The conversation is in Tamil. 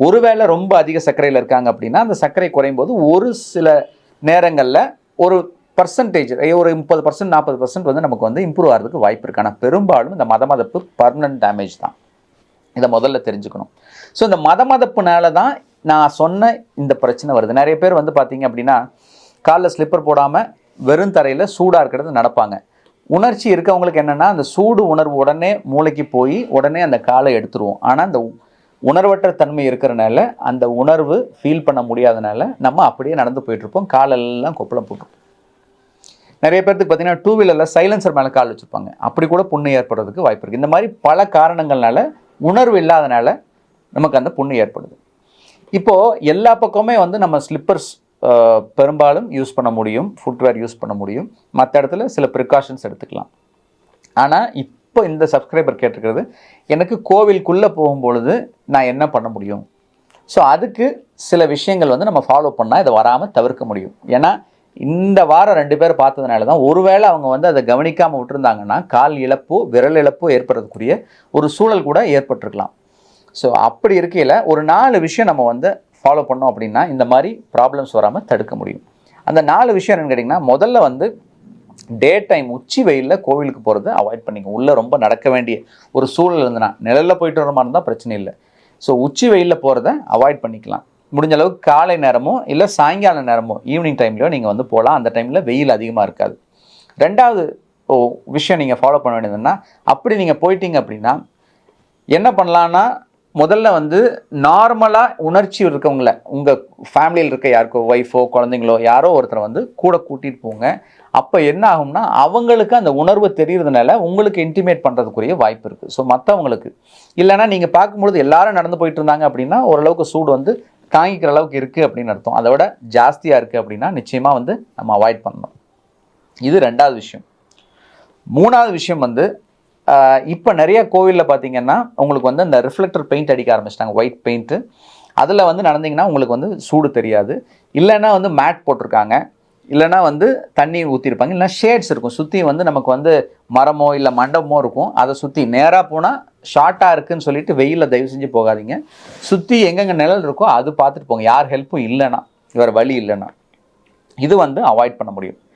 ஒருவேளை ரொம்ப அதிக சர்க்கரையில் இருக்காங்க அப்படின்னா அந்த சர்க்கரை குறையும் போது ஒரு சில நேரங்களில் ஒரு பர்சன்டேஜ் ஒரு 30% 40% வந்து நமக்கு வந்து இம்ப்ரூவ் ஆகிறதுக்கு வாய்ப்பு இருக்கு. ஆனால் பெரும்பாலும் இந்த மதமதப்பு பர்மனன்ட் டேமேஜ் தான். இதை முதல்ல தெரிஞ்சுக்கணும். ஸோ இந்த மதமதப்புனால தான் நான் சொன்ன இந்த பிரச்சனை வருது. நிறைய பேர் வந்து பார்த்தீங்க அப்படின்னா காலில் ஸ்லிப்பர் போடாமல் வெறும் தரையில் சூடாக இருக்கிறது நடப்பாங்க. உணர்ச்சி இருக்கவங்களுக்கு என்னென்னா அந்த சூடு உணர்வு உடனே மூளைக்கு போய் உடனே அந்த காலை எடுத்துருவோம். ஆனால் அந்த உணர்வற்ற தன்மை இருக்கிறனால அந்த உணர்வு ஃபீல் பண்ண முடியாதனால நம்ம அப்படியே நடந்து போயிட்டுருப்போம். காலெல்லாம் கொப்பளம் போட்டுருப்போம். நிறைய பேருக்கு பார்த்தீங்கன்னா டூ வீலரில் சைலன்சர் மேலே கால் வச்சுருப்பாங்க. அப்படி கூட புண்ணு ஏற்படுறதுக்கு வாய்ப்பு இருக்குது. இந்த மாதிரி பல காரணங்கள்னால உணர்வு இல்லாதனால நமக்கு அந்த புண்ணு ஏற்படுது. இப்போது எல்லா பக்கமே வந்து நம்ம ஸ்லிப்பர்ஸ் பெரும்பாலும் யூஸ் பண்ண முடியும், ஃபுட்வேர் யூஸ் பண்ண முடியும். மற்ற இடத்துல சில ப்ரிகாஷன்ஸ் எடுத்துக்கலாம். ஆனால் இப்போ இந்த சப்ஸ்கிரைபர் கேட்டிருக்கிறது, எனக்கு கோவிலுக்குள்ளே போகும்பொழுது நான் என்ன பண்ண முடியும்? ஸோ அதுக்கு சில விஷயங்கள் வந்து நம்ம ஃபாலோ பண்ணால் இதை வராமல் தவிர்க்க முடியும். ஏன்னா இந்த வாரம் 2 பேர் பார்த்ததுனால தான் ஒருவேளை அவங்க வந்து அதை கவனிக்காமல் விட்டுருந்தாங்கன்னா கால் இழப்போ விரல் இழப்போ ஏற்படுறதுக்குரிய ஒரு சூழல் கூட ஏற்பட்டிருக்கலாம். ஸோ அப்படி இருக்கையில் ஒரு 4 விஷயம் நம்ம வந்து ஃபாலோ பண்ணோம் அப்படின்னா இந்த மாதிரி ப்ராப்ளம்ஸ் வராமல் தடுக்க முடியும். அந்த 4 விஷயம் என்னென்னு கேட்டிங்கன்னா, முதல்ல வந்து டே டைம் உச்சி வெயிலில் கோவிலுக்கு போகிறத அவாய்ட் பண்ணிங்க. உள்ளே ரொம்ப நடக்க வேண்டிய ஒரு சூழல் இருந்ததுன்னா, நிழலில் போயிட்டு வர மாதிரி இருந்தால் பிரச்சனை இல்லை. ஸோ உச்சி வெயிலில் போகிறத அவாய்ட் பண்ணிக்கலாம். முடிஞ்ச அளவுக்கு காலை நேரமோ இல்லை சாயங்கால நேரமோ ஈவினிங் டைம்லையோ நீங்கள் வந்து போகலாம். அந்த டைமில் வெயில் அதிகமாக இருக்காது. 2வது விஷயம் நீங்கள் ஃபாலோ பண்ண வேண்டியதுன்னா, அப்படி நீங்கள் போயிட்டீங்க அப்படின்னா என்ன பண்ணலான்னா, முதல்ல வந்து நார்மலாக உணர்ச்சி இருக்கவங்கள உங்கள் ஃபேமிலியில் இருக்க யாருக்கோ ஒய்ஃபோ குழந்தைங்களோ யாரோ ஒருத்தரை வந்து கூட கூட்டிகிட்டு போங்க. அப்போ என்ன ஆகும்னா அவங்களுக்கு அந்த உணர்வு தெரியறதுனால உங்களுக்கு இன்டிமேட் பண்ணுறதுக்குரிய வாய்ப்பு இருக்குது. ஸோ மற்றவங்களுக்கு இல்லைனா நீங்கள் பார்க்கும்பொழுது எல்லாரும் நடந்து போயிட்டு இருந்தாங்க அப்படின்னா ஓரளவுக்கு சூடு வந்து தாங்கிக்கிற அளவுக்கு இருக்குது அப்படின்னு அர்த்தம். அதை விட ஜாஸ்தியாக இருக்குது அப்படின்னா நிச்சயமாக வந்து நம்ம அவாய்ட் பண்ணணும். இது 2வது விஷயம். 3வது விஷயம் வந்து இப்போ நிறைய கோவிலில் பார்த்தீங்கன்னா உங்களுக்கு வந்து அந்த ரிஃப்ளெக்டர் பெயிண்ட் அடிக்க ஆரம்பிச்சிட்டாங்க, ஒயிட் பெயிண்ட்டு. அதில் வந்து நடந்தீங்கன்னா உங்களுக்கு வந்து சூடு தெரியாது. இல்லைன்னா வந்து மேட் போட்டிருக்காங்க, இல்லைனா வந்து தண்ணி ஊற்றிருப்பாங்க, இல்லைனா ஷேட்ஸ் இருக்கும் சுற்றி வந்து நமக்கு வந்து மரமோ இல்லை மண்டபமோ இருக்கும். அதை சுற்றி நேராக போனால் ஷார்ட்டாக இருக்குதுன்னு சொல்லிட்டு வெயிலில் தயவு செஞ்சு போகாதீங்க. சுற்றி எங்கெங்கே நிழல் இருக்கோ அது பார்த்துட்டு போங்க. யார் ஹெல்ப்பும் இல்லைன்னா, வேறு வழி இல்லைன்னா. இது வந்து அவாய்ட் பண்ண முடியும்.